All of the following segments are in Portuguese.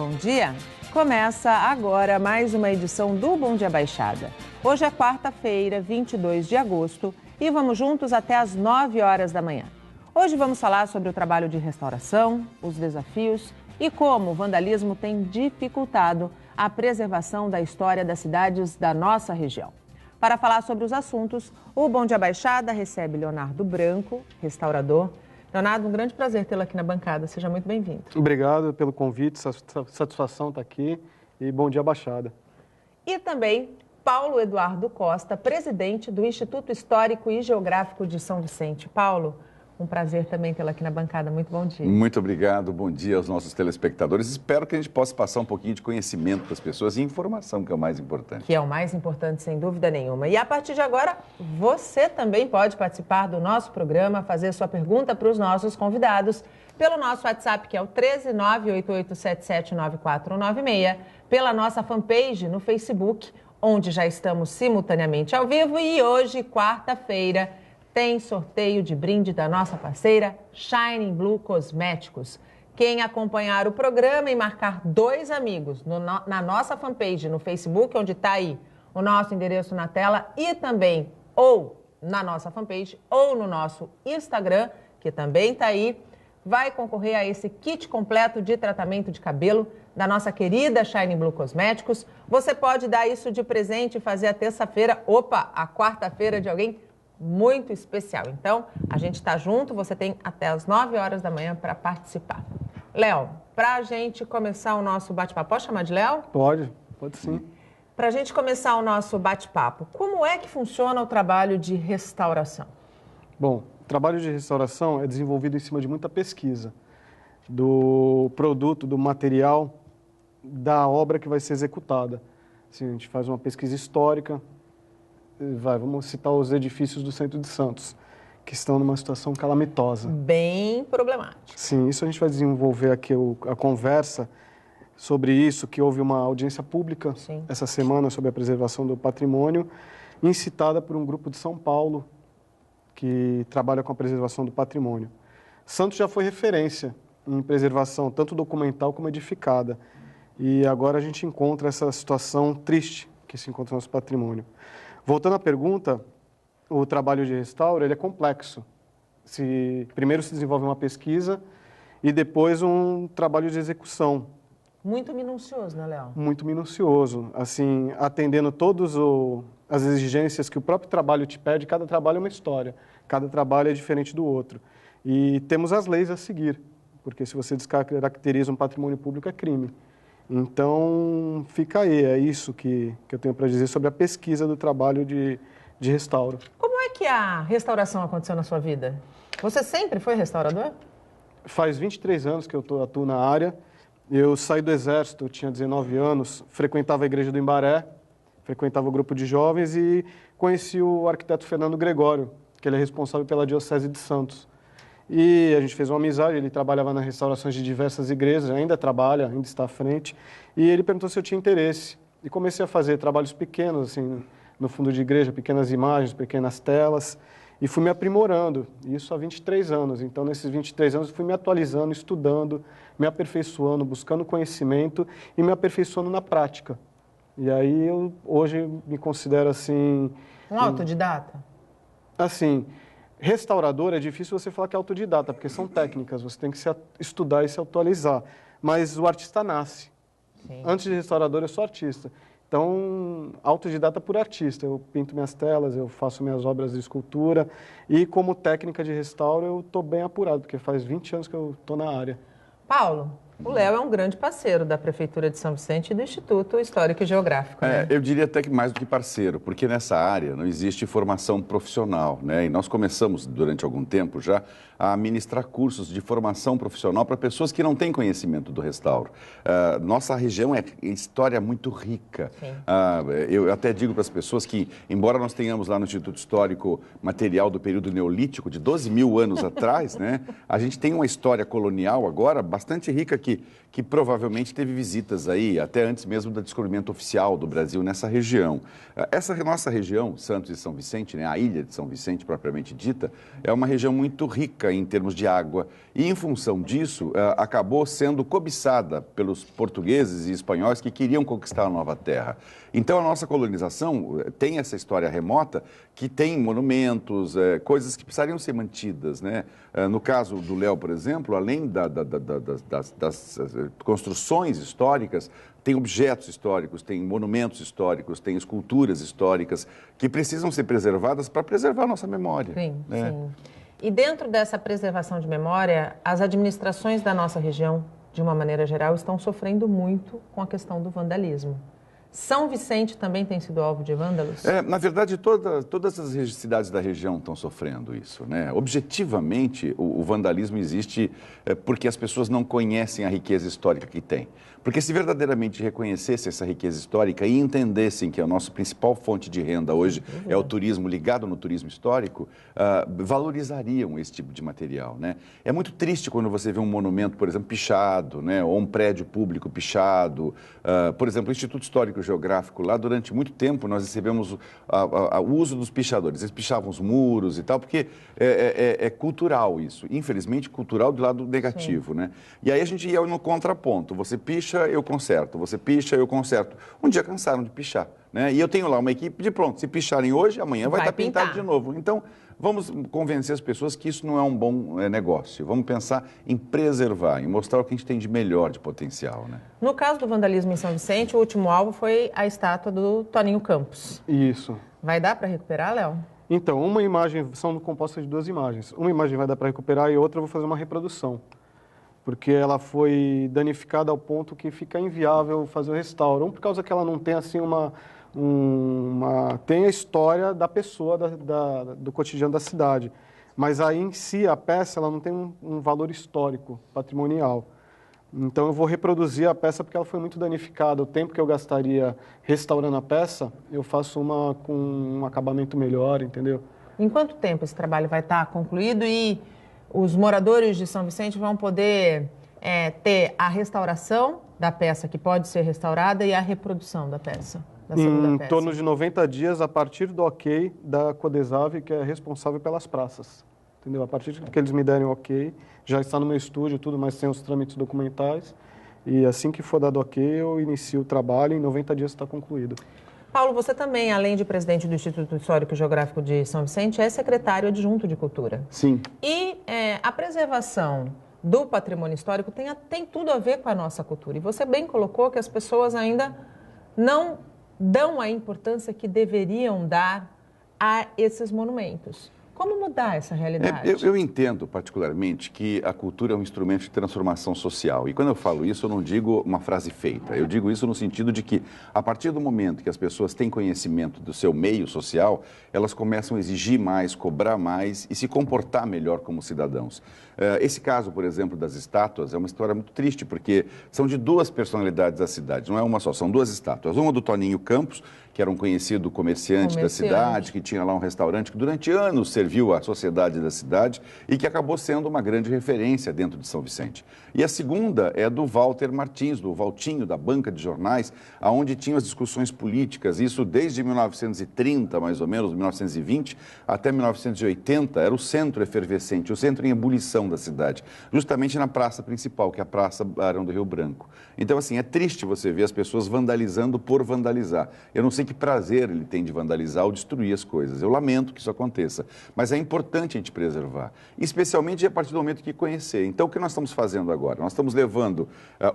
Bom dia! Começa agora mais uma edição do Bom Dia Baixada. Hoje é quarta-feira, 22 de agosto, e vamos juntos até às 9 horas da manhã. Hoje vamos falar sobre o trabalho de restauração, os desafios e como o vandalismo tem dificultado a preservação da história das cidades da nossa região. Para falar sobre os assuntos, o Bom Dia Baixada recebe Leonardo Branco, restaurador. Leonardo, um grande prazer tê-lo aqui na bancada. Seja muito bem-vindo. Obrigado pelo convite, satisfação estar aqui e bom dia, Baixada. E também Paulo Eduardo Costa, presidente do Instituto Histórico e Geográfico de São Vicente. Paulo, um prazer também tê-lo aqui na bancada. Muito bom dia. Muito obrigado. Bom dia aos nossos telespectadores. Espero que a gente possa passar um pouquinho de conhecimento para as pessoas e informação, que é o mais importante. Que é o mais importante, sem dúvida nenhuma. E a partir de agora, você também pode participar do nosso programa, fazer sua pergunta para os nossos convidados pelo nosso WhatsApp, que é o 13988779496, pela nossa fanpage no Facebook, onde já estamos simultaneamente ao vivo. E hoje, quarta-feira, tem sorteio de brinde da nossa parceira Shining Blue Cosméticos. Quem acompanhar o programa e marcar 2 amigos na nossa fanpage no Facebook, onde está aí o nosso endereço na tela, e também ou na nossa fanpage ou no nosso Instagram, que também está aí, vai concorrer a esse kit completo de tratamento de cabelo da nossa querida Shining Blue Cosméticos. Você pode dar isso de presente e fazer a terça-feira, a quarta-feira de alguém muito especial. Então, a gente está junto, você tem até as 9 horas da manhã para participar. Léo, para a gente começar o nosso bate-papo, pode chamar de Léo? Pode sim. Para a gente começar o nosso bate-papo, como é que funciona o trabalho de restauração? Bom, o trabalho de restauração é desenvolvido em cima de muita pesquisa do produto, do material, da obra que vai ser executada. Assim, a gente faz uma pesquisa histórica. Vamos citar os edifícios do centro de Santos, que estão numa situação calamitosa. Bem problemática. Sim, isso a gente vai desenvolver aqui a conversa sobre isso, que houve uma audiência pública essa semana sobre a preservação do patrimônio, incitada por um grupo de São Paulo que trabalha com a preservação do patrimônio. Santos já foi referência em preservação, tanto documental como edificada. E agora a gente encontra essa situação triste que se encontra no nosso patrimônio. Voltando à pergunta, o trabalho de restauro ele é complexo. Primeiro se desenvolve uma pesquisa e depois um trabalho de execução. Muito minucioso, né, Léo? Muito minucioso, assim, atendendo todas as exigências que o próprio trabalho te pede. Cada trabalho é uma história, cada trabalho é diferente do outro. E temos as leis a seguir, porque se você descaracteriza um patrimônio público é crime. Então, fica aí, é isso que eu tenho para dizer sobre a pesquisa do trabalho de restauro. Como é que a restauração aconteceu na sua vida? Você sempre foi restaurador? Faz 23 anos que eu atuo na área. Eu saí do Exército, eu tinha 19 anos, frequentava a Igreja do Imbaré, frequentava o grupo de jovens e conheci o arquiteto Fernando Gregório, que ele é responsável pela Diocese de Santos. E a gente fez uma amizade, ele trabalhava nas restaurações de diversas igrejas, ainda trabalha, ainda está à frente. E ele perguntou se eu tinha interesse. E comecei a fazer trabalhos pequenos, assim, no fundo de igreja, pequenas imagens, pequenas telas. E fui me aprimorando, isso há 23 anos. Então, nesses 23 anos, eu fui me atualizando, estudando, me aperfeiçoando, buscando conhecimento e me aperfeiçoando na prática. E aí, eu hoje me considero, assim... Um autodidata? Assim... Restaurador, é difícil você falar que é autodidata, porque são técnicas, você tem que estudar e se atualizar. Mas o artista nasce. Sim. Antes de restaurador, eu sou artista. Então, autodidata por artista. Eu pinto minhas telas, eu faço minhas obras de escultura. E como técnica de restauro, eu estou bem apurado, porque faz 20 anos que eu estou na área. Paulo, o Léo é um grande parceiro da Prefeitura de São Vicente e do Instituto Histórico e Geográfico. Né? Eu diria até que mais do que parceiro, porque nessa área não existe formação profissional, né? E nós começamos, durante algum tempo já, a ministrar cursos de formação profissional para pessoas que não têm conhecimento do restauro. Nossa região é história muito rica. Eu até digo para as pessoas que, embora nós tenhamos lá no Instituto Histórico material do período neolítico, de 12 mil anos atrás, né? A gente tem uma história colonial agora bastante rica que que provavelmente teve visitas aí, até antes mesmo do descobrimento oficial do Brasil nessa região. Essa nossa região, Santos e São Vicente, né, a ilha de São Vicente propriamente dita, é uma região muito rica em termos de água e, em função disso, acabou sendo cobiçada pelos portugueses e espanhóis que queriam conquistar a nova terra. Então, a nossa colonização tem essa história remota que tem monumentos, coisas que precisariam ser mantidas, né? No caso do Léo, por exemplo, além das construções históricas, tem objetos históricos, tem monumentos históricos, tem esculturas históricas que precisam ser preservadas para preservar a nossa memória. Sim, né? sim. E dentro dessa preservação de memória, as administrações da nossa região, de uma maneira geral, estão sofrendo muito com a questão do vandalismo. São Vicente também tem sido alvo de vândalos? Na verdade, todas as cidades da região estão sofrendo isso, né? Objetivamente, o vandalismo existe porque as pessoas não conhecem a riqueza histórica que tem. Porque se verdadeiramente reconhecessem essa riqueza histórica e entendessem que a nossa principal fonte de renda hoje é o turismo, ligado no turismo histórico, valorizariam esse tipo de material, né? É muito triste quando você vê um monumento, por exemplo, pichado, né? Ou um prédio público pichado. Por exemplo, o Instituto Histórico Geográfico, lá durante muito tempo nós recebemos o uso dos pichadores. Eles pichavam os muros e tal, porque é cultural isso. Infelizmente, cultural do lado negativo, né? E aí a gente ia no contraponto. Você picha, eu conserto. Você picha, eu conserto. Um dia cansaram de pichar, né? E eu tenho lá uma equipe de pronto. Se picharem hoje, amanhã vai estar pintado de novo. Então, vamos convencer as pessoas que isso não é um bom negócio. Vamos pensar em preservar, em mostrar o que a gente tem de melhor de potencial, né? No caso do vandalismo em São Vicente, o último alvo foi a estátua do Toninho Campos. Isso. Vai dar para recuperar, Léo? Então, uma imagem, são compostas de duas imagens. Uma imagem vai dar para recuperar e outra eu vou fazer uma reprodução. Porque ela foi danificada ao ponto que fica inviável fazer o restauro. Por causa que ela não tem assim tem a história da pessoa, do cotidiano da cidade. Mas aí em si, a peça, ela não tem um valor histórico, patrimonial. Então eu vou reproduzir a peça porque ela foi muito danificada. O tempo que eu gastaria restaurando a peça, eu faço uma com um acabamento melhor, entendeu? Em quanto tempo esse trabalho vai estar concluído e os moradores de São Vicente vão poder ter a restauração da peça que pode ser restaurada e a reprodução da peça? Em torno de 90 dias, a partir do ok da Codesave, que é responsável pelas praças. Entendeu? A partir que eles me derem o ok, já está no meu estúdio tudo, mas tem os trâmites documentais. E assim que for dado ok, eu inicio o trabalho e em 90 dias está concluído. Paulo, você também, além de presidente do Instituto Histórico e Geográfico de São Vicente, é secretário adjunto de Cultura. Sim. E a preservação do patrimônio histórico tem tudo a ver com a nossa cultura. E você bem colocou que as pessoas ainda não dão a importância que deveriam dar a esses monumentos. Como mudar essa realidade? Eu entendo, particularmente, que a cultura é um instrumento de transformação social. E quando eu falo isso, eu não digo uma frase feita. Eu digo isso no sentido de que, a partir do momento que as pessoas têm conhecimento do seu meio social, elas começam a exigir mais, cobrar mais e se comportar melhor como cidadãos. Esse caso, por exemplo, das estátuas, é uma história muito triste, porque são de duas personalidades da cidade, não é uma só, são duas estátuas. Uma do Toninho Campos, que era um conhecido comerciante da cidade, que tinha lá um restaurante que durante anos serviu à sociedade da cidade e que acabou sendo uma grande referência dentro de São Vicente. E a segunda é do Walter Martins, do Valtinho, da banca de jornais, onde tinham as discussões políticas, isso desde 1930, mais ou menos, 1920, até 1980, era o centro efervescente, o centro em ebulição da cidade, justamente na praça principal, que é a Praça Barão do Rio Branco. Então, assim, é triste você ver as pessoas vandalizando por vandalizar. Eu não sei que prazer ele tem de vandalizar ou destruir as coisas. Eu lamento que isso aconteça, mas é importante a gente preservar, especialmente a partir do momento que conhecer. Então, o que nós estamos fazendo agora? Nós estamos levando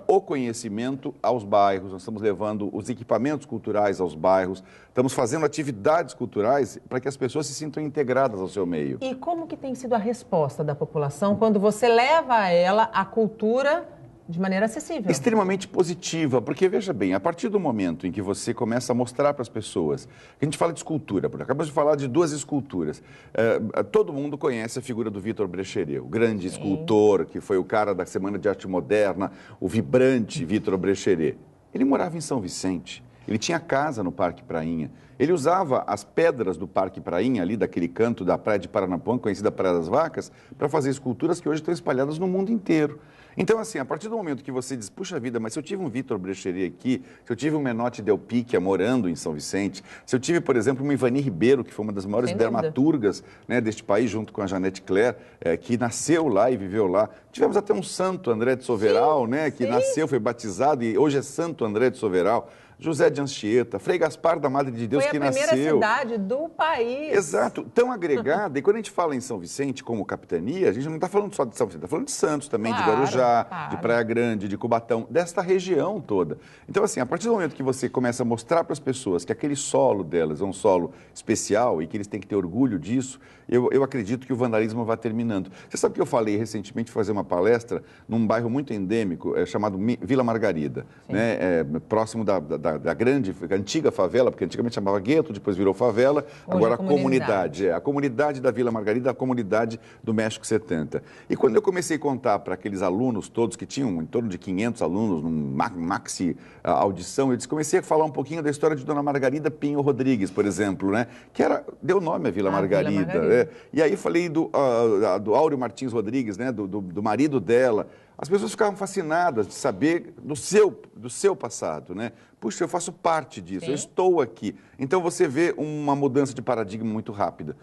o conhecimento aos bairros, nós estamos levando os equipamentos culturais aos bairros, estamos fazendo atividades culturais para que as pessoas se sintam integradas ao seu meio. E como que tem sido a resposta da população quando você leva a ela a cultura de maneira acessível? Extremamente positiva, porque veja bem, a partir do momento em que você começa a mostrar para as pessoas, a gente fala de escultura, porque acabamos de falar de duas esculturas, todo mundo conhece a figura do Vitor Brecheret, o grande escultor, que foi o cara da Semana de Arte Moderna, o vibrante Vitor Brecheret. Ele morava em São Vicente, ele tinha casa no Parque Prainha, ele usava as pedras do Parque Prainha, ali daquele canto da Praia de Paranapuã, conhecida Praia das Vacas, para fazer esculturas que hoje estão espalhadas no mundo inteiro. Então, assim, a partir do momento que você diz, puxa vida, mas se eu tive um Vitor Brechery aqui, se eu tive um Menotti Del Picchia morando em São Vicente, se eu tive, por exemplo, uma Ivani Ribeiro, que foi uma das maiores dramaturgas, né, deste país, junto com a Janete Claire, que nasceu lá e viveu lá. Tivemos até um santo, André de Soveral, né, que nasceu, foi batizado e hoje é Santo André de Soveral. José de Anchieta, Frei Gaspar da Madre de Deus, que nasceu... Foi a primeira cidade do país. Exato, tão agregada. E quando a gente fala em São Vicente como capitania, a gente não está falando só de São Vicente, está falando de Santos também, de Guarujá, de Praia Grande, de Cubatão, desta região toda. Então, assim, a partir do momento que você começa a mostrar para as pessoas que aquele solo delas é um solo especial e que eles têm que ter orgulho disso, eu acredito que o vandalismo vai terminando. Você sabe que eu falei recentemente de fazer uma palestra num bairro muito endêmico, chamado Vila Margarida, né, próximo da grande, antiga favela, porque antigamente chamava gueto, depois virou favela, hoje agora a comunidade. A comunidade da Vila Margarida, a comunidade do México 70. E quando eu comecei a contar para aqueles alunos todos, que tinham em torno de 500 alunos, num maxi audição, eu comecei a falar um pouquinho da história de Dona Margarida Pinho Rodrigues, por exemplo, né, que deu nome à Vila Margarida. E aí falei do Áureo Martins Rodrigues, né, do marido dela. As pessoas ficavam fascinadas de saber do seu passado, né? Puxa, eu faço parte disso, eu estou aqui. Então você vê uma mudança de paradigma muito rápida.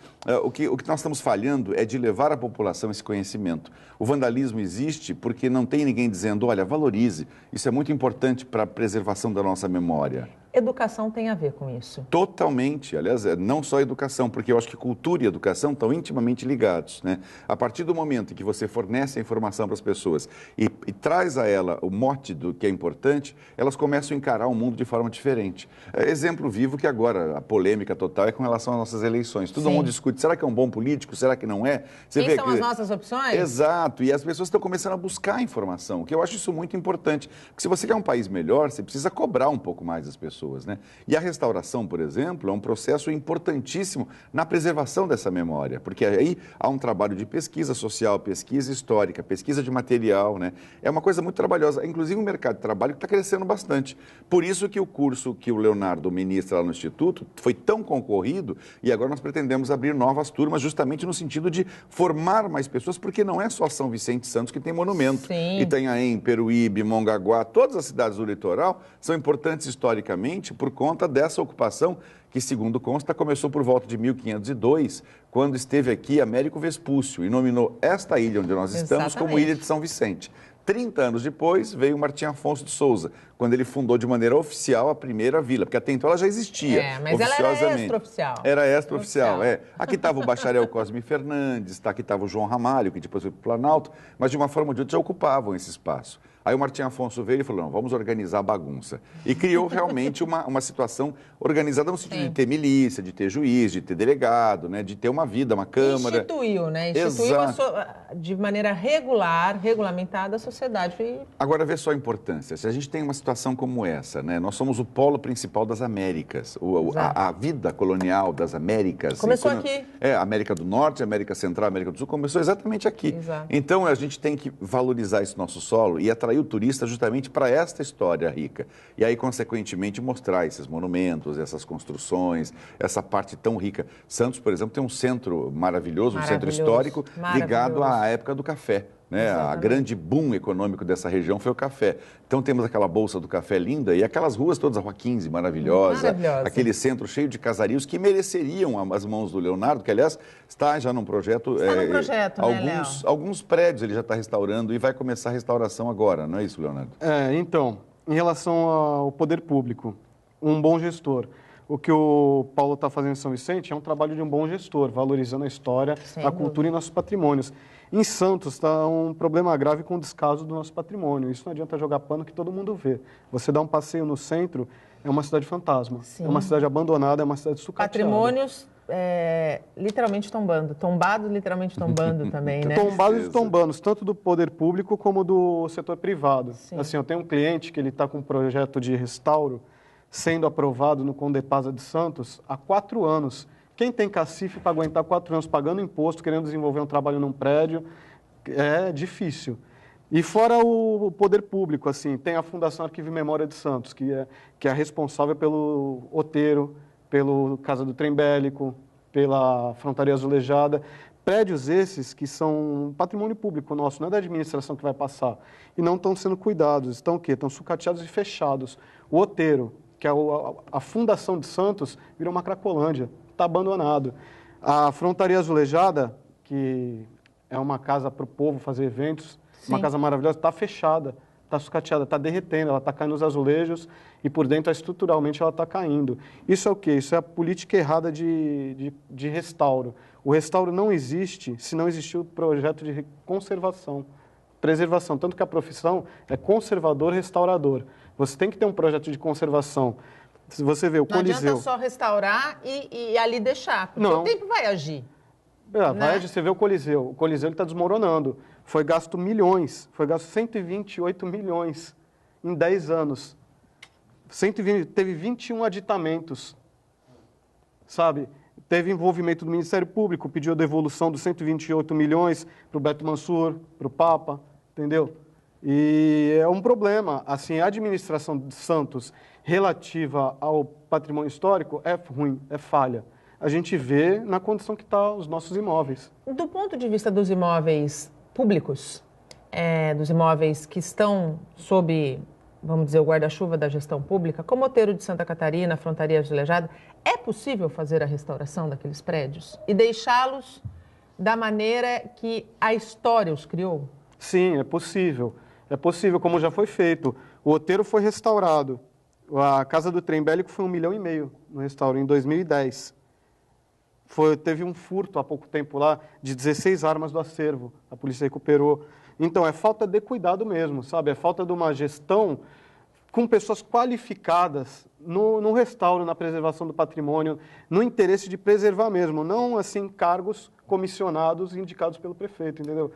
O que nós estamos falhando é de levar à população esse conhecimento. O vandalismo existe porque não tem ninguém dizendo, olha, valorize, isso é muito importante para a preservação da nossa memória. Educação tem a ver com isso? Totalmente. Aliás, não só educação, porque eu acho que cultura e educação estão intimamente ligados, né? A partir do momento em que você fornece a informação para as pessoas e traz a ela o mote do que é importante, elas começam a encarar o mundo de forma diferente. Exemplo vivo que agora a polêmica total é com relação às nossas eleições. Todo mundo discute, será que é um bom político? Será que não é? Quem são as nossas opções? Exato. E as pessoas estão começando a buscar informação, que eu acho isso muito importante. Porque se você quer um país melhor, você precisa cobrar um pouco mais das pessoas. Né? E a restauração, por exemplo, é um processo importantíssimo na preservação dessa memória, porque aí há um trabalho de pesquisa social, pesquisa histórica, pesquisa de material, né? É uma coisa muito trabalhosa, inclusive um mercado de trabalho que está crescendo bastante. Por isso que o curso que o Leonardo ministra lá no Instituto foi tão concorrido e agora nós pretendemos abrir novas turmas justamente no sentido de formar mais pessoas, porque não é só São Vicente e Santos que tem monumento. Itanhaém, Peruíbe, Mongaguá, todas as cidades do litoral são importantes historicamente por conta dessa ocupação que, segundo consta, começou por volta de 1502, quando esteve aqui Américo Vespúcio e nominou esta ilha onde nós estamos como Ilha de São Vicente. 30 anos depois, veio Martim Afonso de Souza, quando ele fundou de maneira oficial a primeira vila, porque até então ela já existia, mas oficiosamente. Ela era extraoficial. Era extraoficial, Aqui estava o bacharel Cosme Fernandes, aqui estava o João Ramalho, que depois foi para o Planalto, mas de uma forma ou de outra já ocupavam esse espaço. Aí o Martim Afonso veio e falou, não, vamos organizar a bagunça. E criou realmente uma situação organizada no sentido de ter milícia, de ter juiz, de ter delegado, né, de ter uma vida, uma Câmara. Instituiu, né? Instituiu de maneira regulamentada a sociedade. Agora, vê só a importância. Se a gente tem uma situação como essa, né, nós somos o polo principal das Américas. A vida colonial das Américas... Começou aqui. América do Norte, América Central, América do Sul, começou exatamente aqui. Exato. Então, a gente tem que valorizar esse nosso solo e atrair o turista justamente para esta história rica. E aí, consequentemente, mostrar esses monumentos, essas construções, essa parte tão rica. Santos, por exemplo, tem um centro maravilhoso, um centro histórico ligado à época do café. Né? A grande boom econômico dessa região foi o café. Então temos aquela Bolsa do Café linda e aquelas ruas todas, a Rua 15, maravilhosa. Aquele centro cheio de casarios que mereceriam as mãos do Leonardo, que aliás está já num projeto... alguns prédios ele já está restaurando e vai começar a restauração agora, não é isso, Leonardo? Então, em relação ao poder público, um bom gestor. O que o Paulo está fazendo em São Vicente é um trabalho de um bom gestor, valorizando a história, a cultura e nossos patrimônios. Em Santos está um problema grave com o descaso do nosso patrimônio. Isso não adianta jogar pano que todo mundo vê. Você dá um passeio no centro, é uma cidade fantasma. É uma cidade abandonada, é uma cidade sucateada. Patrimônios literalmente tombando. Tombados literalmente tombando também, né? Tombados e tombando, tanto do poder público como do setor privado. Assim, eu tenho um cliente que ele está com um projeto de restauro sendo aprovado no Condepasa de Santos há 4 anos. Quem tem cacife para aguentar 4 anos pagando imposto, querendo desenvolver um trabalho num prédio, é difícil. E fora o poder público, assim, tem a Fundação Arquivo e Memória de Santos, que é responsável pelo Outeiro, pelo Casa do Trem Bélico, pela Frontaria Azulejada, Prédios esses que são patrimônio público nosso, não é da administração que vai passar, e não estão sendo cuidados, estão o quê? Estão sucateados e fechados. O Outeiro, que é a fundação de Santos, virou uma cracolândia, está abandonado. A Frontaria Azulejada, que é uma casa para o povo fazer eventos, uma casa maravilhosa, está fechada, está sucateada, está derretendo, ela está caindo nos azulejos e por dentro, estruturalmente, ela está caindo. Isso é o quê? Isso é a política errada de restauro. O restauro não existe se não existir o projeto de conservação, preservação. Tanto que a profissão é conservador-restaurador. Você tem que ter um projeto de conservação. Se você vê o Coliseu... Não adianta só restaurar e ali deixar, porque o tempo vai agir. Vai agir. Você vê o Coliseu está desmoronando. Foi gasto milhões, foi gasto 128 milhões em 10 anos. Teve 21 aditamentos, sabe? Teve envolvimento do Ministério Público, pediu a devolução dos 128 milhões para o Beto Mansur, para o Papa, entendeu? E é um problema. Assim, a administração de Santos relativa ao patrimônio histórico é ruim, é falha. A gente vê na condição que estão os nossos imóveis. Do ponto de vista dos imóveis públicos, dos imóveis que estão sob, vamos dizer, o guarda-chuva da gestão pública, como Outeiro de Santa Catarina, Frontaria Azulejada, é possível fazer a restauração daqueles prédios e deixá-los da maneira que a história os criou? Sim, é possível. É possível, como já foi feito. O Outeiro foi restaurado. A Casa do Trem Bélico foi 1,5 milhão no restauro, em 2010. Teve um furto há pouco tempo lá de 16 armas do acervo. A polícia recuperou. Então, é falta de cuidado mesmo, sabe? É falta de uma gestão com pessoas qualificadas no restauro, na preservação do patrimônio, no interesse de preservar mesmo, não, assim, cargos comissionados indicados pelo prefeito, entendeu?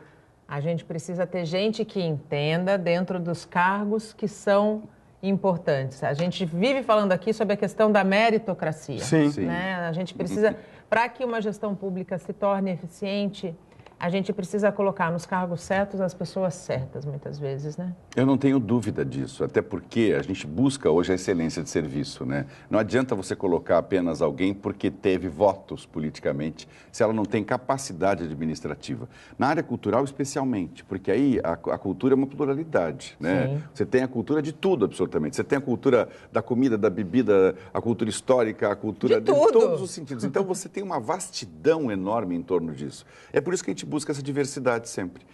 A gente precisa ter gente que entenda dentro dos cargos que são importantes. A gente vive falando aqui sobre a questão da meritocracia. Sim. Né? A gente precisa, para que uma gestão pública se torne eficiente, a gente precisa colocar nos cargos certos as pessoas certas, muitas vezes, né? Eu não tenho dúvida disso, até porque a gente busca hoje a excelência de serviço, né? Não adianta você colocar apenas alguém porque teve votos politicamente, se ela não tem capacidade administrativa. Na área cultural, especialmente, porque aí a cultura é uma pluralidade, né? Sim. Você tem a cultura de tudo, absolutamente. Você tem a cultura da comida, da bebida, a cultura histórica, a cultura de tudo. todos os sentidos. Então, você tem uma vastidão enorme em torno disso. É por isso que a gente busca essa diversidade sempre.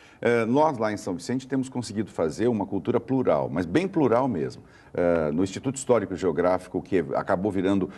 Nós, lá em São Vicente, temos conseguido fazer uma cultura plural, mas bem plural mesmo. No Instituto Histórico e Geográfico, que acabou virando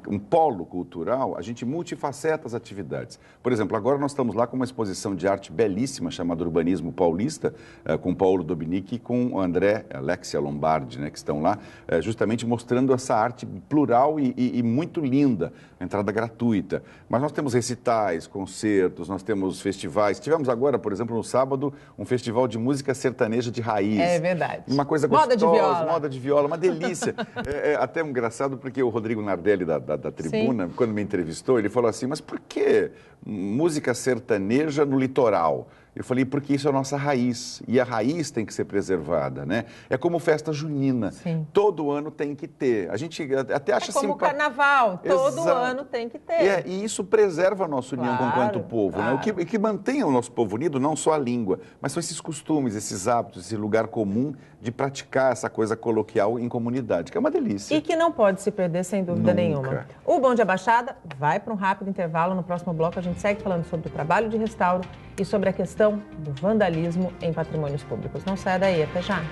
um polo cultural, a gente multifaceta as atividades. Por exemplo, agora nós estamos lá com uma exposição de arte belíssima chamada Urbanismo Paulista, com Paulo Dobinic e com André Alexia Lombardi, né, que estão lá justamente mostrando essa arte plural e muito linda, entrada gratuita. Mas nós temos recitais, concertos, nós temos festivais. Tivemos agora, por exemplo, no sábado, um festival de música sertaneja de raiz. É verdade. Uma coisa gostosa. Moda de viola, uma delícia. É até engraçado porque o Rodrigo Nardelli da Tribuna, quando me entrevistou, ele falou assim, mas por que música sertaneja no litoral? Eu falei, porque isso é a nossa raiz, e a raiz tem que ser preservada, né? É como festa junina, Sim. Todo ano tem que ter. A gente até acha assim... É como carnaval, todo ano tem que ter. E isso preserva a nossa união enquanto povo, né? O que mantém o nosso povo unido, não só a língua, mas são esses costumes, esses hábitos, esse lugar comum de praticar essa coisa coloquial em comunidade, que é uma delícia. E que não pode se perder, sem dúvida nenhuma. O Bom Dia Baixada vai para um rápido intervalo. No próximo bloco, a gente segue falando sobre o trabalho de restauro e sobre a questão do vandalismo em patrimônios públicos. Não saia daí, até já.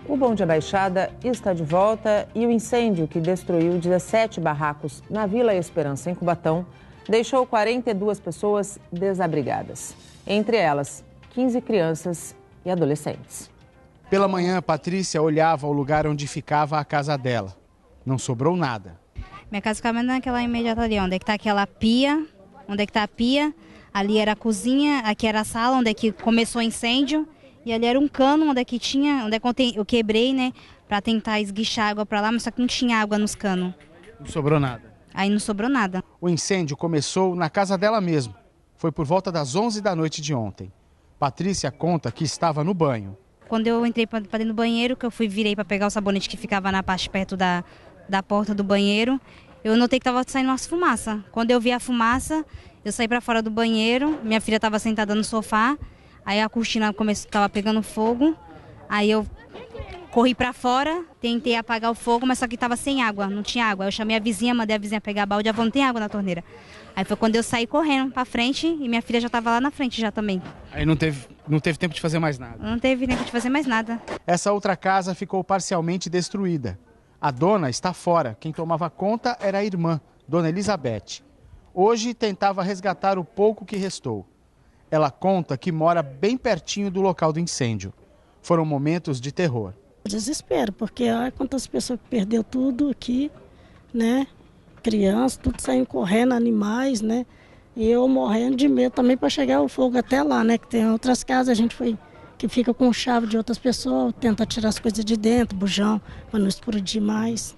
O Bom Dia Baixada está de volta e o incêndio que destruiu 17 barracos na Vila Esperança, em Cubatão, deixou 42 pessoas desabrigadas. Entre elas, 15 crianças e adolescentes. Pela manhã, Patrícia olhava o lugar onde ficava a casa dela. Não sobrou nada. Minha casa ficava naquela imediata ali, onde é que está aquela pia, onde é que está a pia. Ali era a cozinha, aqui era a sala, onde é que começou o incêndio. E ali era um cano, onde é que eu quebrei, né, para tentar esguichar água para lá, mas só que não tinha água nos canos. Não sobrou nada? Aí não sobrou nada. O incêndio começou na casa dela mesmo. Foi por volta das 11 da noite de ontem. Patrícia conta que estava no banho. Quando eu entrei para dentro do banheiro, que virei para pegar o sabonete que ficava na parte perto da porta do banheiro, eu notei que estava saindo umas fumaça. Quando eu vi a fumaça, Eu saí para fora do banheiro, minha filha estava sentada no sofá, aí a cortina estava pegando fogo, aí eu corri para fora, tentei apagar o fogo, mas só que estava sem água, não tinha água. Eu chamei a vizinha, mandei a vizinha pegar a balde, ela falou, não tem água na torneira. Aí foi quando eu saí correndo para frente e minha filha já estava lá na frente já também. Aí não teve tempo de fazer mais nada? Não teve tempo de fazer mais nada. Essa outra casa ficou parcialmente destruída. A dona está fora, quem tomava conta era a irmã, Dona Elizabeth. Hoje tentava resgatar o pouco que restou. Ela conta que mora bem pertinho do local do incêndio. Foram momentos de terror. Desespero, porque olha quantas pessoas que perdeu tudo aqui, né? Crianças, tudo saindo correndo, animais, né? E eu morrendo de medo também para chegar o fogo até lá, né? Que tem outras casas, a gente que fica com chave de outras pessoas, tenta tirar as coisas de dentro, bujão, para não explodir mais.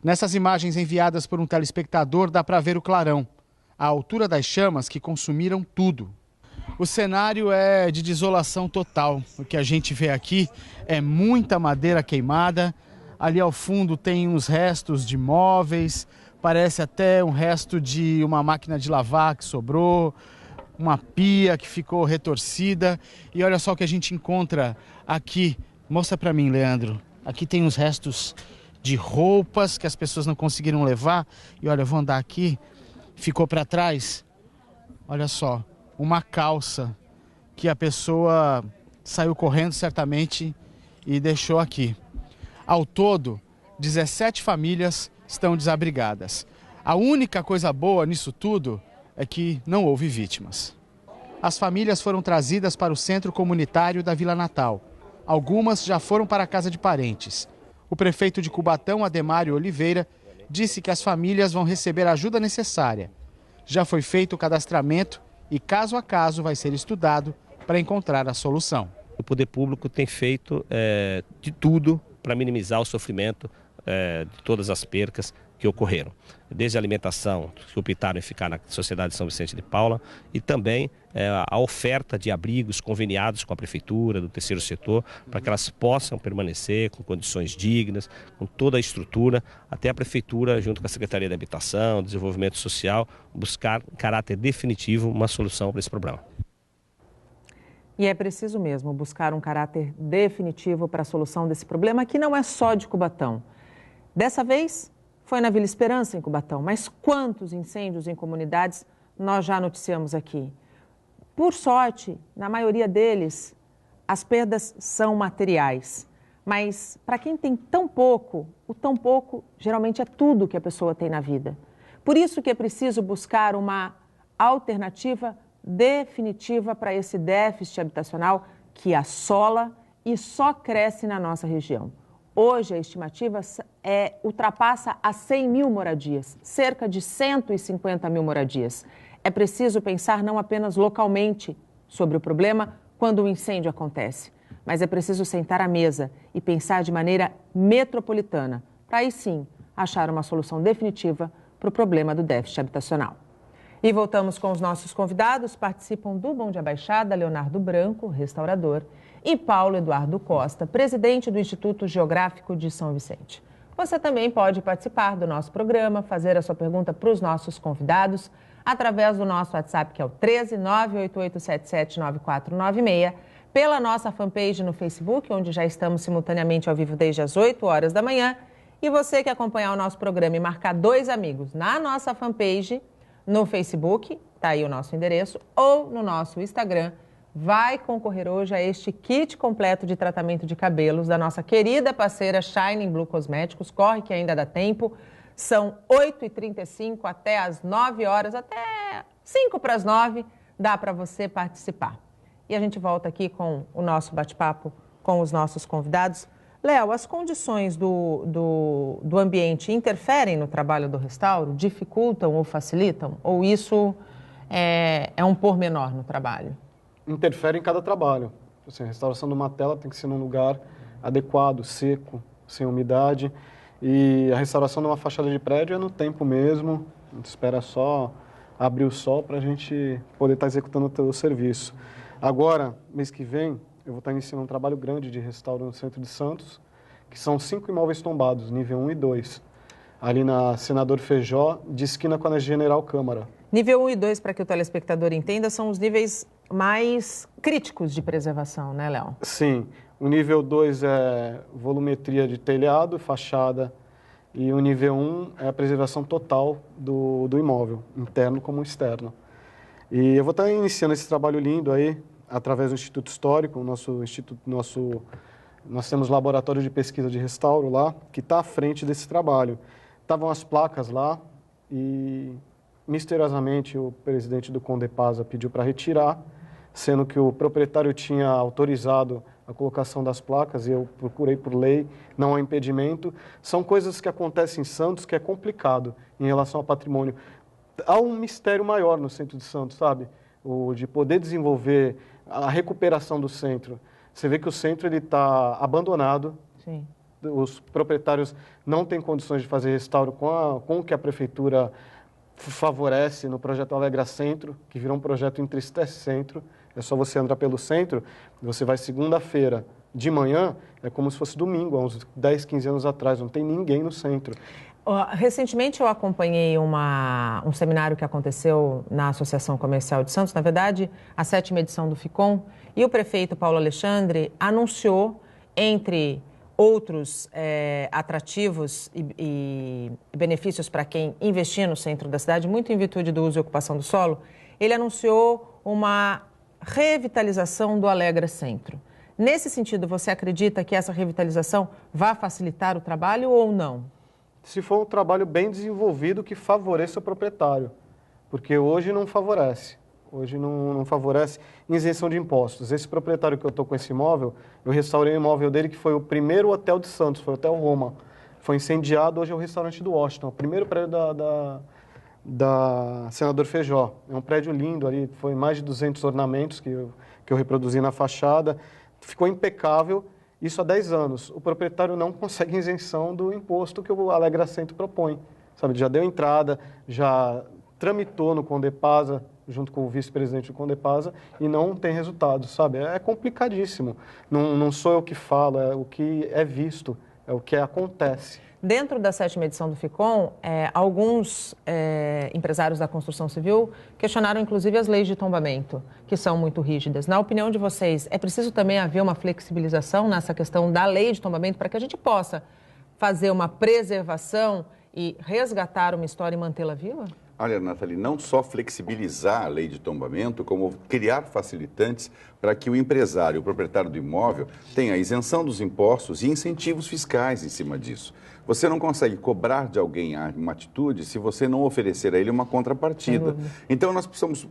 Nessas imagens enviadas por um telespectador dá para ver o clarão, a altura das chamas que consumiram tudo. O cenário é de desolação total. O que a gente vê aqui é muita madeira queimada. Ali ao fundo tem uns restos de móveis, parece até um resto de uma máquina de lavar que sobrou, uma pia que ficou retorcida. E olha só o que a gente encontra aqui. Mostra para mim, Leandro. Aqui tem uns restos de roupas que as pessoas não conseguiram levar. E olha, eu vou andar aqui. Ficou para trás. Olha só. Uma calça que a pessoa saiu correndo certamente e deixou aqui. Ao todo, 17 famílias estão desabrigadas. A única coisa boa nisso tudo é que não houve vítimas. As famílias foram trazidas para o centro comunitário da Vila Natal. Algumas já foram para a casa de parentes. O prefeito de Cubatão, Ademário Oliveira, disse que as famílias vão receber a ajuda necessária. Já foi feito o cadastramento e caso a caso vai ser estudado para encontrar a solução. O poder público tem feito de tudo para minimizar o sofrimento de todas as percas que ocorreram. Desde a alimentação, que optaram em ficar na Sociedade São Vicente de Paula, e também a oferta de abrigos conveniados com a Prefeitura, do terceiro setor, para que elas possam permanecer com condições dignas, com toda a estrutura, até a Prefeitura, junto com a Secretaria de Habitação, Desenvolvimento Social, buscar em caráter definitivo uma solução para esse problema. E é preciso mesmo buscar um caráter definitivo para a solução desse problema, que não é só de Cubatão. Dessa vez, foi na Vila Esperança, em Cubatão, mas quantos incêndios em comunidades nós já noticiamos aqui? Por sorte, na maioria deles, as perdas são materiais. Mas para quem tem tão pouco, o tão pouco geralmente é tudo que a pessoa tem na vida. Por isso que é preciso buscar uma alternativa definitiva para esse déficit habitacional que assola e só cresce na nossa região. Hoje, a estimativa ultrapassa as 100 mil moradias, cerca de 150 mil moradias. É preciso pensar não apenas localmente sobre o problema quando o incêndio acontece, mas é preciso sentar à mesa e pensar de maneira metropolitana, para aí sim achar uma solução definitiva para o problema do déficit habitacional. E voltamos com os nossos convidados. Participam do Bom Dia Baixada, Leonardo Branco, restaurador, e Paulo Eduardo Costa, presidente do Instituto Geográfico de São Vicente. Você também pode participar do nosso programa, fazer a sua pergunta para os nossos convidados, através do nosso WhatsApp, que é o 13 98877 9496, pela nossa fanpage no Facebook, onde já estamos simultaneamente ao vivo desde as 8 horas da manhã. E você que acompanhar o nosso programa e marcar 2 amigos na nossa fanpage, no Facebook, está aí o nosso endereço, ou no nosso Instagram, vai concorrer hoje a este kit completo de tratamento de cabelos da nossa querida parceira Shining Blue Cosméticos. Corre que ainda dá tempo. São 8h35 até as 9 horas, até 5 para as 9, dá para você participar. E a gente volta aqui com o nosso bate-papo com os nossos convidados. Léo, as condições do ambiente interferem no trabalho do restauro? Dificultam ou facilitam? Ou isso é um pormenor no trabalho? Interfere em cada trabalho. Assim, a restauração de uma tela tem que ser num lugar adequado, seco, sem umidade. E a restauração de uma fachada de prédio é no tempo mesmo. A gente espera só abrir o sol para a gente poder estar executando o serviço. Agora, mês que vem, eu vou estar iniciando um trabalho grande de restauro no centro de Santos, que são 5 imóveis tombados, nível 1 e 2. Ali na Senador Feijó, de esquina com a General Câmara. Nível 1 e 2, para que o telespectador entenda, são os níveis mais críticos de preservação, né, Léo? Sim. O nível 2 é volumetria de telhado, fachada, e o nível 1 é a preservação total do imóvel, interno como externo. E eu vou estar iniciando esse trabalho lindo aí, através do Instituto Histórico, nós temos laboratório de pesquisa de restauro lá, que está à frente desse trabalho. Estavam as placas lá e, misteriosamente, o presidente do Condepasa pediu para retirar, sendo que o proprietário tinha autorizado a colocação das placas, e eu procurei por lei, não há impedimento. São coisas que acontecem em Santos que é complicado em relação ao patrimônio. Há um mistério maior no centro de Santos, sabe? O de poder desenvolver a recuperação do centro. Você vê que o centro está abandonado. Sim. Os proprietários não têm condições de fazer restauro com o que a prefeitura favorece no projeto Alegra Centro, que virou um projeto Entristece Centro. É só você andar pelo centro, você vai segunda-feira de manhã, é como se fosse domingo, há uns 10, 15 anos atrás, não tem ninguém no centro. Recentemente eu acompanhei um seminário que aconteceu na Associação Comercial de Santos, na verdade, a 7ª edição do FICOM, e o prefeito Paulo Alexandre anunciou, entre outros atrativos e benefícios para quem investir no centro da cidade, muito em virtude do uso e ocupação do solo, ele anunciou uma revitalização do Alegra Centro. Nesse sentido, você acredita que essa revitalização vai facilitar o trabalho ou não? Se for um trabalho bem desenvolvido que favoreça o proprietário, porque hoje não favorece. Hoje não favorece isenção de impostos. Esse proprietário que eu estou com esse imóvel, eu restaurei o imóvel dele, que foi o primeiro hotel de Santos, foi o Hotel Roma. Foi incendiado, hoje é o restaurante do Washington, o primeiro prédio da Senador Feijó. É um prédio lindo ali, foi mais de 200 ornamentos que eu reproduzi na fachada. Ficou impecável, isso há 10 anos. O proprietário não consegue isenção do imposto que o Alegra Centro propõe. Sabe, já deu entrada, já tramitou no Condepasa, junto com o vice-presidente do Condepasa, e não tem resultado, sabe? É complicadíssimo. Não sou eu que falo, é o que é visto, é o que acontece. Dentro da 7ª edição do FICOM, alguns empresários da construção civil questionaram, inclusive, as leis de tombamento, que são muito rígidas. Na opinião de vocês, é preciso também haver uma flexibilização nessa questão da lei de tombamento para que a gente possa fazer uma preservação e resgatar uma história e mantê-la viva? Olha, Nathalie, não só flexibilizar a lei de tombamento, como criar facilitantes para que o empresário, o proprietário do imóvel, tenha isenção dos impostos e incentivos fiscais em cima disso. Você não consegue cobrar de alguém uma atitude se você não oferecer a ele uma contrapartida. Então, nós precisamos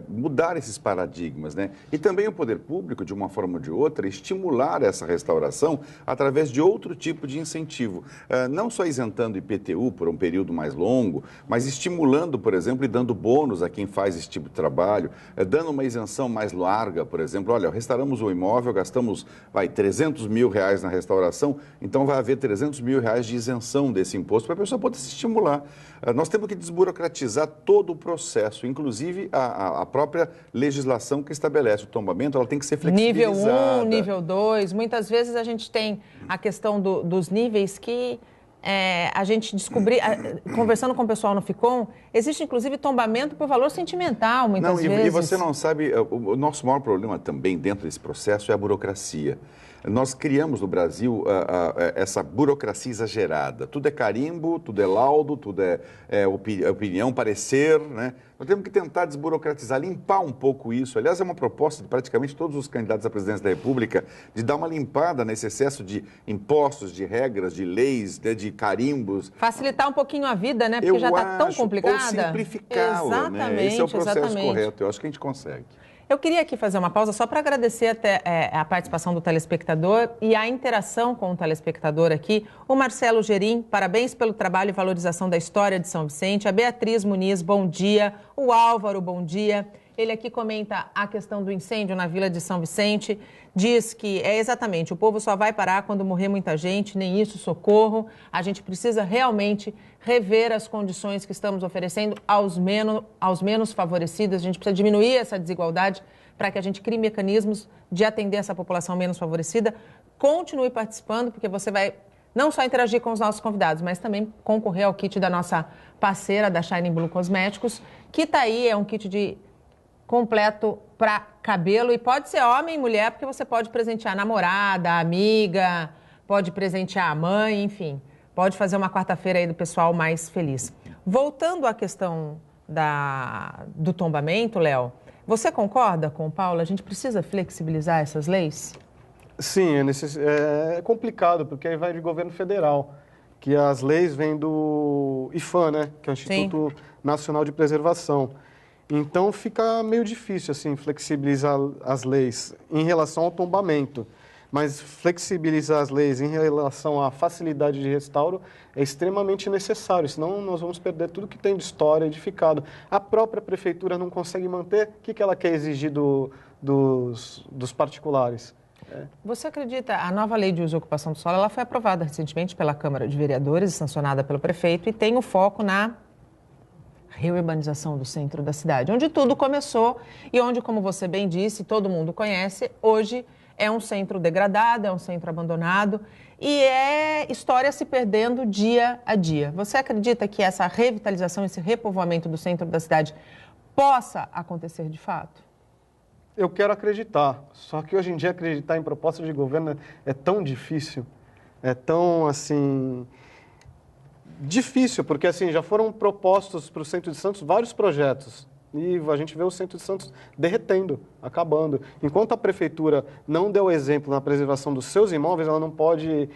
mudar esses paradigmas, né? E também o poder público, de uma forma ou de outra, estimular essa restauração através de outro tipo de incentivo. Não só isentando IPTU por um período mais longo, mas estimulando, por exemplo, e dando bônus a quem faz esse tipo de trabalho, dando uma isenção mais larga, por exemplo. Olha, restauramos o imóvel, gastamos, 300 mil reais na restauração, então vai haver 300 mil reais de isenção desse imposto para a pessoa poder se estimular. Nós temos que desburocratizar todo o processo, inclusive a própria legislação que estabelece o tombamento, ela tem que ser flexibilizada. Nível 1, nível 2, muitas vezes a gente tem a questão dos níveis que a gente descobriu, conversando com o pessoal no FICOM, existe inclusive tombamento por valor sentimental, muitas vezes. E você não sabe, o nosso maior problema também dentro desse processo é a burocracia. Nós criamos no Brasil essa burocracia exagerada. Tudo é carimbo, tudo é laudo, tudo é opinião, parecer, né? Nós temos que tentar desburocratizar, limpar um pouco isso. Aliás, é uma proposta de praticamente todos os candidatos à presidência da República de dar uma limpada nesse excesso de impostos, de regras, de leis, de carimbos. Facilitar um pouquinho a vida, né? Porque já está tão complicada. Ou simplificá-la, né? Esse é o processo correto. Eu acho que a gente consegue. Eu queria aqui fazer uma pausa só para agradecer até a participação do telespectador e a interação com o telespectador aqui. O Marcelo Gerim, parabéns pelo trabalho e valorização da história de São Vicente. A Beatriz Muniz, bom dia. O Álvaro, bom dia. Ele aqui comenta a questão do incêndio na Vila de São Vicente. Diz que exatamente, o povo só vai parar quando morrer muita gente, nem isso, socorro. A gente precisa realmente rever as condições que estamos oferecendo aos menos favorecidos. A gente precisa diminuir essa desigualdade para que a gente crie mecanismos de atender essa população menos favorecida. Continue participando, porque você vai não só interagir com os nossos convidados, mas também concorrer ao kit da nossa parceira, da Shining Blue Cosméticos. que tá aí, é um kit de completo para cabelo, e pode ser homem e mulher, porque você pode presentear a namorada, a amiga, pode presentear a mãe, enfim, pode fazer uma quarta-feira aí do pessoal mais feliz. Voltando à questão do tombamento, Léo, você concorda com o Paulo? A gente precisa flexibilizar essas leis? Sim, é complicado, porque aí vai de governo federal, que as leis vêm do IPHAN, né, que é o Instituto Nacional de Preservação. Então fica meio difícil assim flexibilizar as leis em relação ao tombamento, mas flexibilizar as leis em relação à facilidade de restauro é extremamente necessário, senão nós vamos perder tudo que tem de história edificado. A própria prefeitura não consegue manter, o que ela quer exigir dos particulares? Você acredita, a nova lei de uso e ocupação do solo, ela foi aprovada recentemente pela Câmara de Vereadores e sancionada pelo prefeito e tem o foco na reurbanização do centro da cidade, onde tudo começou e onde, como você bem disse, todo mundo conhece, hoje é um centro degradado, é um centro abandonado e é história se perdendo dia a dia. Você acredita que essa revitalização, esse repovoamento do centro da cidade possa acontecer de fato? Eu quero acreditar, só que hoje em dia acreditar em proposta de governo é tão difícil, é tão, assim, difícil, porque, assim, já foram propostos para o Centro de Santos vários projetos e a gente vê o Centro de Santos derretendo, acabando. Enquanto a prefeitura não deu exemplo na preservação dos seus imóveis, ela não pode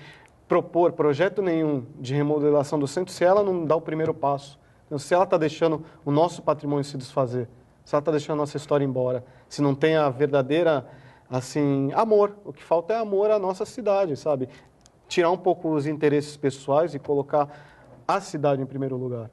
propor projeto nenhum de remodelação do centro se ela não dá o primeiro passo. Então, se ela está deixando o nosso patrimônio se desfazer, se ela está deixando a nossa história embora, se não tem a verdadeira, assim, amor. O que falta é amor à nossa cidade, sabe? Tirar um pouco os interesses pessoais e colocar a cidade em primeiro lugar.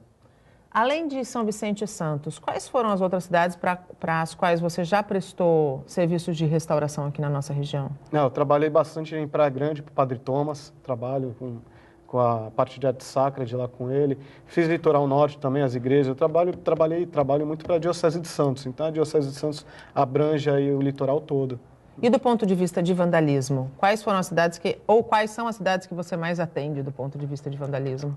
Além de São Vicente e Santos, quais foram as outras cidades para as quais você já prestou serviços de restauração aqui na nossa região? Eu trabalhei bastante em Praia Grande, para o Padre Thomas, trabalho com a parte de arte sacra de lá com ele. Fiz Litoral Norte também, as igrejas. Eu trabalho muito para a Diocese de Santos. Então, a Diocese de Santos abrange aí o litoral todo. E do ponto de vista de vandalismo, quais foram as cidades quais são as cidades que você mais atende do ponto de vista de vandalismo?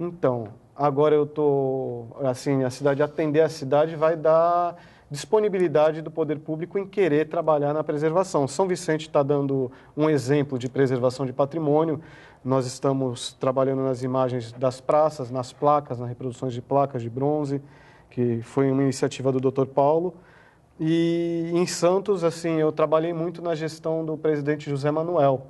Então, agora eu estou, assim, atender a cidade vai dar disponibilidade do poder público em querer trabalhar na preservação. São Vicente está dando um exemplo de preservação de patrimônio. Nós estamos trabalhando nas imagens das praças, nas placas, nas reproduções de placas de bronze, que foi uma iniciativa do Dr. Paulo. E em Santos, assim, eu trabalhei muito na gestão do presidente José Manuel,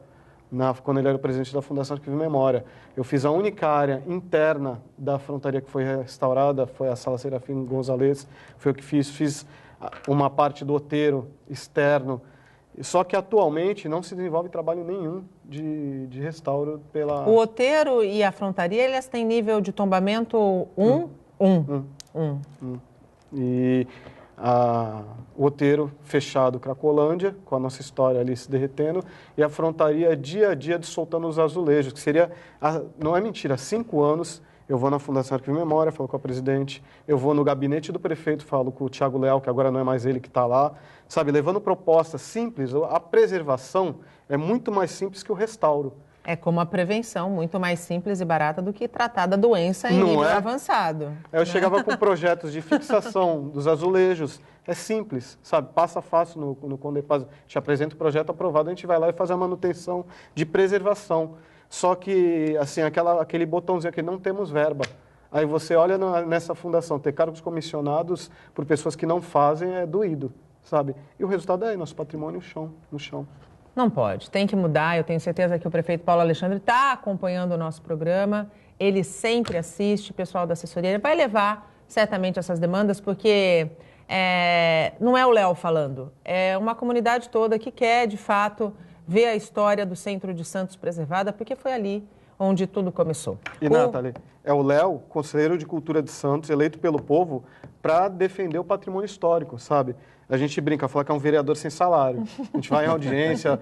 quando ele era o presidente da Fundação Arquivo e Memória. Eu fiz a única área interna da frontaria que foi restaurada, foi a Sala Serafim Gonzalez, foi o que fiz uma parte do outeiro externo. Só que atualmente não se desenvolve trabalho nenhum de restauro pela... O outeiro e a frontaria, eles têm nível de tombamento 1? E o outeiro fechado Cracolândia, com a nossa história ali se derretendo, e a frontaria dia a dia soltando os azulejos, que seria, não é mentira, há 5 anos eu vou na Fundação Arquivo e Memória, falo com a presidente, eu vou no gabinete do prefeito, falo com o Thiago Leal, que agora não é mais ele que está lá, sabe, levando propostas simples. A preservação é muito mais simples que o restauro. É como a prevenção, muito mais simples e barata do que tratar da doença em nível avançado. Eu chegava com projetos de fixação dos azulejos, é simples, sabe, passa fácil no Condepaz, te apresenta o projeto aprovado, a gente vai lá e faz a manutenção de preservação. Só que, assim, aquele botãozinho aqui, não temos verba. Aí você olha nessa fundação, ter cargos comissionados por pessoas que não fazem é doído, sabe? E o resultado é nosso patrimônio no chão. Não pode, tem que mudar. Eu tenho certeza que o prefeito Paulo Alexandre está acompanhando o nosso programa. Ele sempre assiste, o pessoal da assessoria vai levar certamente essas demandas, porque não é o Léo falando, é uma comunidade toda que quer, de fato, ver a história do Centro de Santos preservada, porque foi ali onde tudo começou. E, Nathalie, é o Léo, conselheiro de Cultura de Santos, eleito pelo povo para defender o patrimônio histórico, sabe? A gente brinca, fala que é um vereador sem salário. A gente vai em audiência,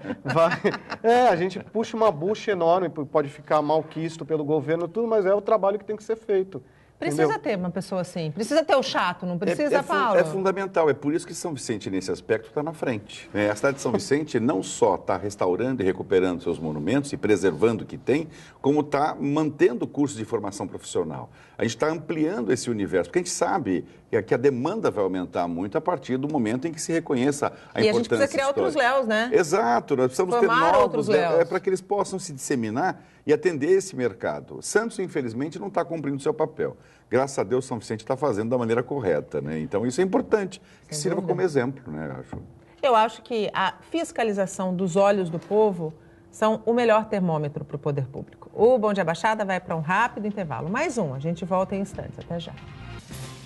a gente puxa uma bucha enorme, pode ficar malquisto pelo governo, tudo, mas é o trabalho que tem que ser feito. Precisa ter uma pessoa assim, precisa ter o chato, não precisa, Paulo? É fundamental, é por isso que São Vicente, nesse aspecto, está na frente. A cidade de São Vicente não só está restaurando e recuperando seus monumentos e preservando o que tem, como está mantendo cursos de formação profissional. A gente está ampliando esse universo, porque a gente sabe que a demanda vai aumentar muito a partir do momento em que se reconheça a importância E a gente precisa criar outros léus, né? Exato, nós precisamos Formar ter outros novos léus. para que eles possam se disseminar e atender esse mercado. Santos, infelizmente, não está cumprindo o seu papel. Graças a Deus, São Vicente está fazendo da maneira correta, né? Então, isso é importante, que sirva como exemplo, né? Eu acho que a fiscalização dos olhos do povo são o melhor termômetro para o poder público. O Bom Dia Baixada vai para um rápido intervalo. Mais um, a gente volta em instantes. Até já.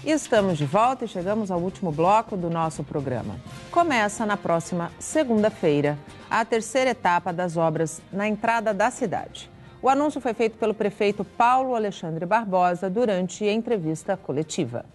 Estamos de volta e chegamos ao último bloco do nosso programa. Começa na próxima segunda-feira a terceira etapa das obras na entrada da cidade. O anúncio foi feito pelo prefeito Paulo Alexandre Barbosa durante a entrevista coletiva.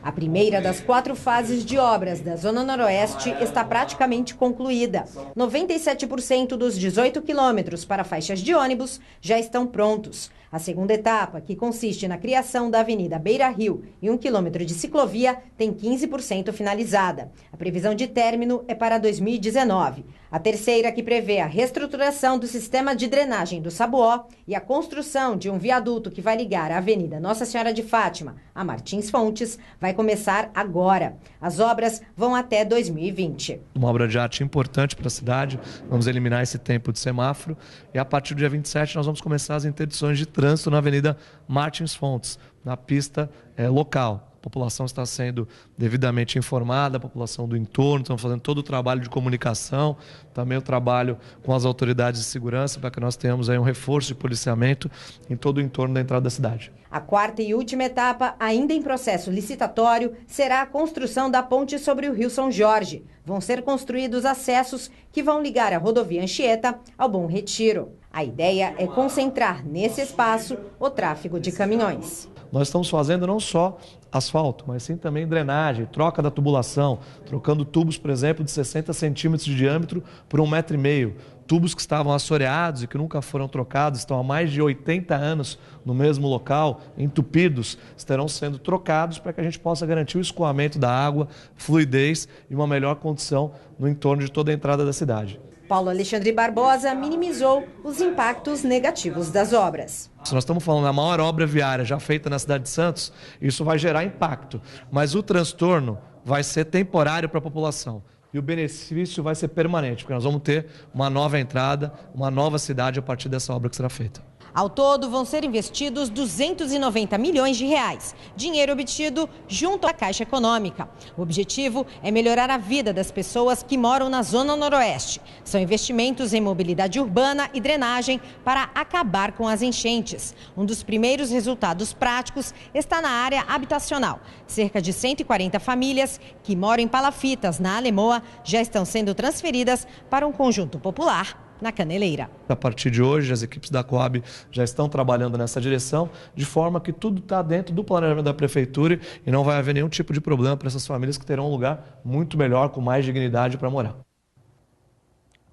A primeira das 4 fases de obras da Zona Noroeste está praticamente concluída. 97% dos 18 quilômetros para faixas de ônibus já estão prontos. A segunda etapa, que consiste na criação da Avenida Beira Rio e 1 quilômetro de ciclovia, tem 15% finalizada. A previsão de término é para 2019. A terceira, que prevê a reestruturação do sistema de drenagem do Sabuó e a construção de um viaduto que vai ligar a Avenida Nossa Senhora de Fátima a Martins Fontes, vai começar agora. As obras vão até 2020. Uma obra de arte importante para a cidade, vamos eliminar esse tempo de semáforo e a partir do dia 27 nós vamos começar as interdições de trânsito na Avenida Martins Fontes, na pista local. A população está sendo devidamente informada, a população do entorno, estamos fazendo todo o trabalho de comunicação, também o trabalho com as autoridades de segurança, para que nós tenhamos aí um reforço de policiamento em todo o entorno da entrada da cidade. A quarta e última etapa, ainda em processo licitatório, será a construção da ponte sobre o Rio São Jorge. Vão ser construídos acessos que vão ligar a rodovia Anchieta ao Bom Retiro. A ideia é concentrar nesse espaço o tráfego de caminhões. Nós estamos fazendo não só asfalto, mas sim também drenagem, troca da tubulação, trocando tubos, por exemplo, de 60 centímetros de diâmetro por 1,5 metro. Tubos que estavam assoreados e que nunca foram trocados, estão há mais de 80 anos no mesmo local, entupidos, estarão sendo trocados para que a gente possa garantir o escoamento da água, fluidez e uma melhor condição no entorno de toda a entrada da cidade. Paulo Alexandre Barbosa minimizou os impactos negativos das obras. Se nós estamos falando da maior obra viária já feita na cidade de Santos, isso vai gerar impacto, mas o transtorno vai ser temporário para a população. E o benefício vai ser permanente, porque nós vamos ter uma nova entrada, uma nova cidade a partir dessa obra que será feita. Ao todo, vão ser investidos 290 milhões de reais, dinheiro obtido junto à Caixa Econômica. O objetivo é melhorar a vida das pessoas que moram na Zona Noroeste. São investimentos em mobilidade urbana e drenagem para acabar com as enchentes. Um dos primeiros resultados práticos está na área habitacional. Cerca de 140 famílias que moram em palafitas, na Alemoa, já estão sendo transferidas para um conjunto popular na Caneleira. A partir de hoje, as equipes da Coab já estão trabalhando nessa direção, de forma que tudo está dentro do planejamento da Prefeitura e não vai haver nenhum tipo de problema para essas famílias que terão um lugar muito melhor, com mais dignidade para morar.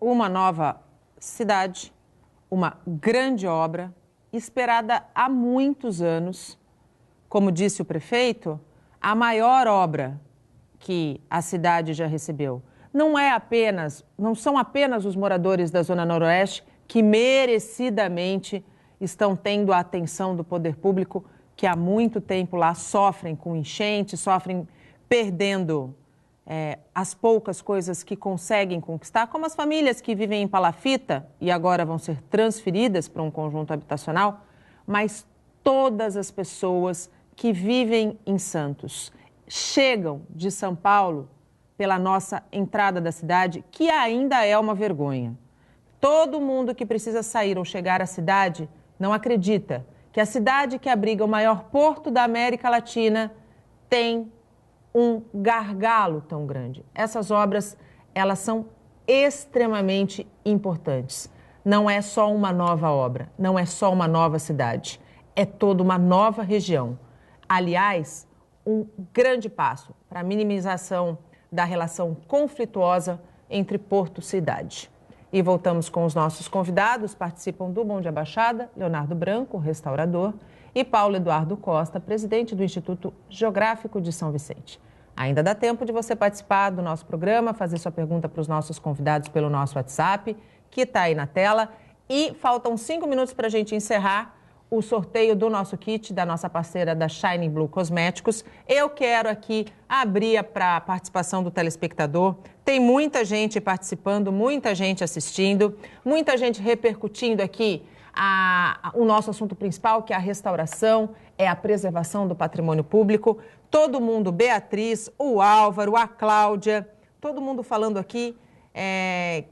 Uma nova cidade, uma grande obra, esperada há muitos anos. Como disse o prefeito, a maior obra que a cidade já recebeu. Não são apenas os moradores da Zona Noroeste que merecidamente estão tendo a atenção do poder público, que há muito tempo lá sofrem com enchente, sofrem perdendo as poucas coisas que conseguem conquistar, como as famílias que vivem em palafita e agora vão ser transferidas para um conjunto habitacional, mas todas as pessoas que vivem em Santos chegam de São Paulo pela nossa entrada da cidade, que ainda é uma vergonha. Todo mundo que precisa sair ou chegar à cidade não acredita que a cidade que abriga o maior porto da América Latina tem um gargalo tão grande. Essas obras, elas são extremamente importantes. Não é só uma nova obra, não é só uma nova cidade, é toda uma nova região. Aliás, um grande passo para a minimização da relação conflituosa entre porto e cidade. E voltamos com os nossos convidados, participam do Bom Dia Baixada, Leonardo Branco, restaurador, e Paulo Eduardo Costa, presidente do Instituto Geográfico de São Vicente. Ainda dá tempo de você participar do nosso programa, fazer sua pergunta para os nossos convidados pelo nosso WhatsApp, que está aí na tela. E faltam 5 minutos para a gente encerrar. o sorteio do nosso kit, da nossa parceira da Shining Blue Cosméticos. Eu quero aqui abrir para a participação do telespectador. Tem muita gente participando, muita gente assistindo, muita gente repercutindo aqui o nosso assunto principal, que é a restauração, é a preservação do patrimônio público. Todo mundo, Beatriz, o Álvaro, a Cláudia, todo mundo falando aqui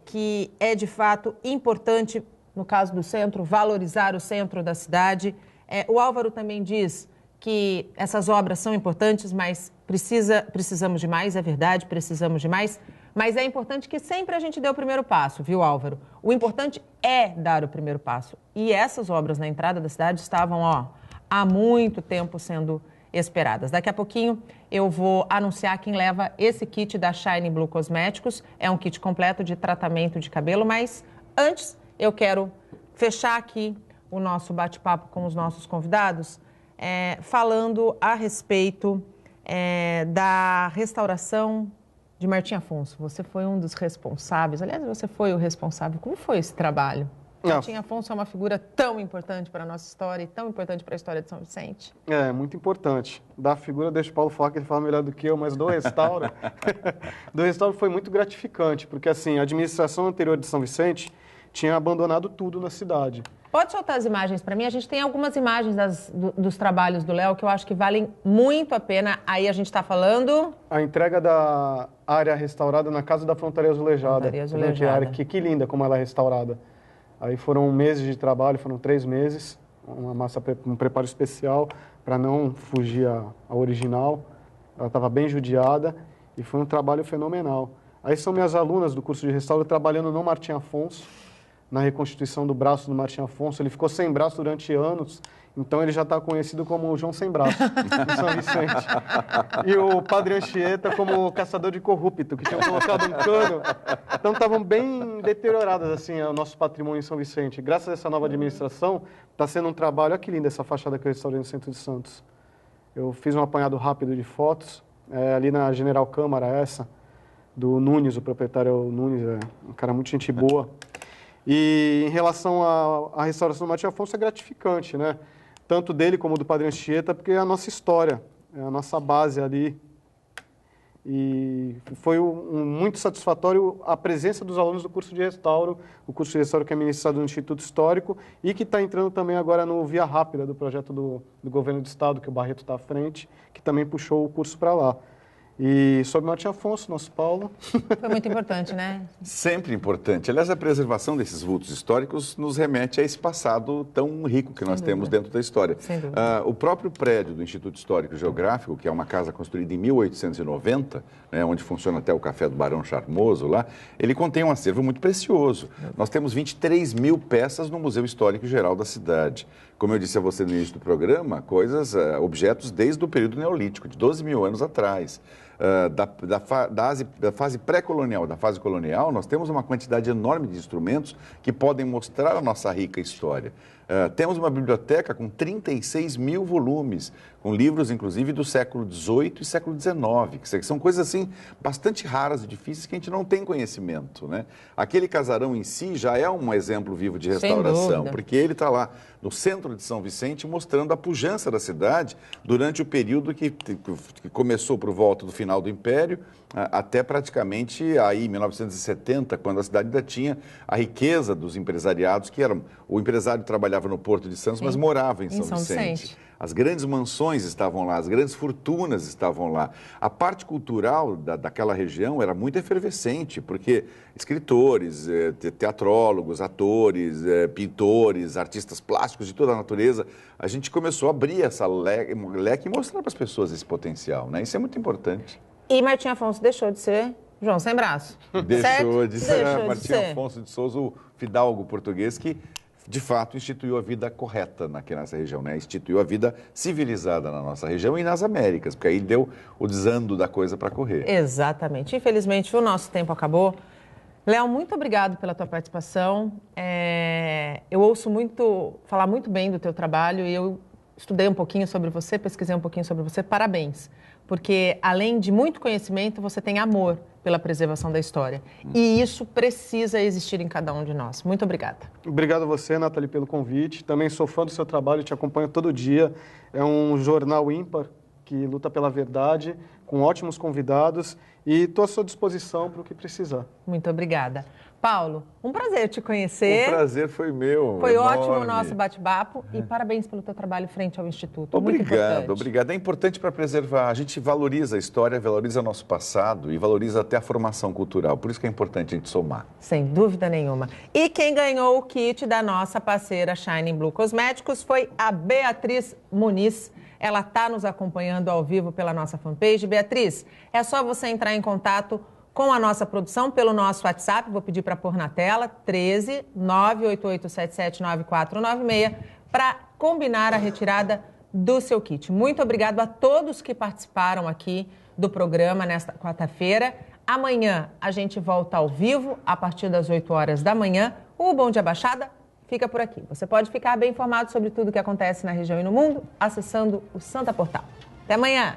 que é de fato importante, no caso do centro, valorizar o centro da cidade. O Álvaro também diz que essas obras são importantes, mas precisamos de mais, é verdade, precisamos de mais. Mas é importante que sempre a gente dê o primeiro passo, viu, Álvaro? O importante é dar o primeiro passo. E essas obras na entrada da cidade estavam, há muito tempo sendo esperadas. Daqui a pouquinho eu vou anunciar quem leva esse kit da Shining Blue Cosméticos. É um kit completo de tratamento de cabelo, mas antes eu quero fechar aqui o nosso bate-papo com os nossos convidados, falando a respeito da restauração de Martim Afonso. Você foi um dos responsáveis, aliás, você foi o responsável. Como foi esse trabalho? Martim Afonso é uma figura tão importante para a nossa história e tão importante para a história de São Vicente. É, muito importante. Da figura, deixa o Paulo falar, que ele fala melhor do que eu, mas do restauro, foi muito gratificante, porque assim, a administração anterior de São Vicente tinha abandonado tudo na cidade. Pode soltar as imagens para mim? A gente tem algumas imagens dos trabalhos do Léo que eu acho que valem muito a pena. Aí a gente está falando... A entrega da área restaurada na Casa da Frontaria Azulejada. Que linda como ela é restaurada. Aí foram meses de trabalho, foram 3 meses, um preparo especial para não fugir à original. Ela estava bem judiada e foi um trabalho fenomenal. Aí são minhas alunas do curso de restauro trabalhando no Martim Afonso, na reconstituição do braço do Martim Afonso. Ele ficou sem braço durante anos, então ele já está conhecido como o João Sem Braço, em São Vicente. E o Padre Anchieta como o caçador de corrupto, que tinha colocado um cano. Então estavam bem deterioradas assim, o nosso patrimônio em São Vicente. Graças a essa nova administração, está sendo um trabalho... Olha que linda essa fachada que eu restaurei no centro de Santos. Eu fiz um apanhado rápido de fotos, ali na General Câmara, do Nunes, o proprietário é o Nunes, um cara muito gente boa. E em relação à restauração do Martim Afonso, é gratificante, né? Tanto dele como do Padre Anchieta, porque é a nossa história, é a nossa base ali. E foi muito satisfatório a presença dos alunos do curso de restauro, o curso de restauro que é ministrado no Instituto Histórico e que está entrando também agora no Via Rápida, do projeto do Governo do Estado, que o Barreto está à frente, que também puxou o curso para lá. E sobre Martim Afonso, nosso Paulo... Foi muito importante, né? Sempre importante. Aliás, a preservação desses vultos históricos nos remete a esse passado tão rico que nós temos dentro da história. Sem dúvida. O próprio prédio do Instituto Histórico e Geográfico, que é uma casa construída em 1890, né, onde funciona até o Café do Barão Charmoso lá, ele contém um acervo muito precioso. Nós temos 23 mil peças no Museu Histórico Geral da cidade. Como eu disse a você no início do programa, objetos desde o período neolítico, de 12 mil anos atrás. Da fase pré-colonial, da fase colonial, nós temos uma quantidade enorme de instrumentos que podem mostrar a nossa rica história. Temos uma biblioteca com 36 mil volumes, com livros, inclusive, do século XVIII e século XIX, que são coisas, assim, bastante raras e difíceis que a gente não tem conhecimento, né? Aquele casarão em si já é um exemplo vivo de restauração, porque ele está lá no centro de São Vicente, mostrando a pujança da cidade durante o período que começou por volta do final do Império, até praticamente aí 1970, quando a cidade ainda tinha a riqueza dos empresariados, que eram... O empresário trabalhava no Porto de Santos, mas morava em São Vicente. As grandes mansões estavam lá, as grandes fortunas estavam lá. A parte cultural daquela região era muito efervescente, porque escritores, teatrólogos, atores, pintores, artistas plásticos de toda a natureza, a gente começou a abrir essa leque e mostrar para as pessoas esse potencial, né? Isso é muito importante. E Martim Afonso deixou de ser João Sem Braço. Deixou de ser Martim Afonso de Souza, o fidalgo português que, de fato, instituiu a vida correta aqui nessa região, né? Instituiu a vida civilizada na nossa região e nas Américas, porque aí deu o desando da coisa para correr. Exatamente. Infelizmente, o nosso tempo acabou. Léo, muito obrigado pela tua participação. Eu ouço falar muito bem do teu trabalho e eu estudei um pouquinho sobre você, pesquisei um pouquinho sobre você. Parabéns, porque além de muito conhecimento, você tem amor pela preservação da história. E isso precisa existir em cada um de nós. Muito obrigada. Obrigado a você, Nathalie, pelo convite. Também sou fã do seu trabalho, te acompanho todo dia. É um jornal ímpar que luta pela verdade, com ótimos convidados, e estou à sua disposição para o que precisar. Muito obrigada. Paulo, um prazer te conhecer. O prazer foi meu. Foi enorme. ótimo o nosso bate-papo e parabéns pelo teu trabalho frente ao Instituto. Obrigado, obrigado. É importante para preservar. A gente valoriza a história, valoriza nosso passado e valoriza até a formação cultural. Por isso que é importante a gente somar. Sem dúvida nenhuma. E quem ganhou o kit da nossa parceira Shining Blue Cosméticos foi a Beatriz Muniz. Ela está nos acompanhando ao vivo pela nossa fanpage. Beatriz, é só você entrar em contato com a nossa produção pelo nosso WhatsApp, vou pedir para pôr na tela, 13 988779496, para combinar a retirada do seu kit. Muito obrigado a todos que participaram aqui do programa nesta quarta-feira. Amanhã a gente volta ao vivo, a partir das 8 horas da manhã. O Bom Dia Baixada fica por aqui. Você pode ficar bem informado sobre tudo o que acontece na região e no mundo acessando o Santa Portal. Até amanhã!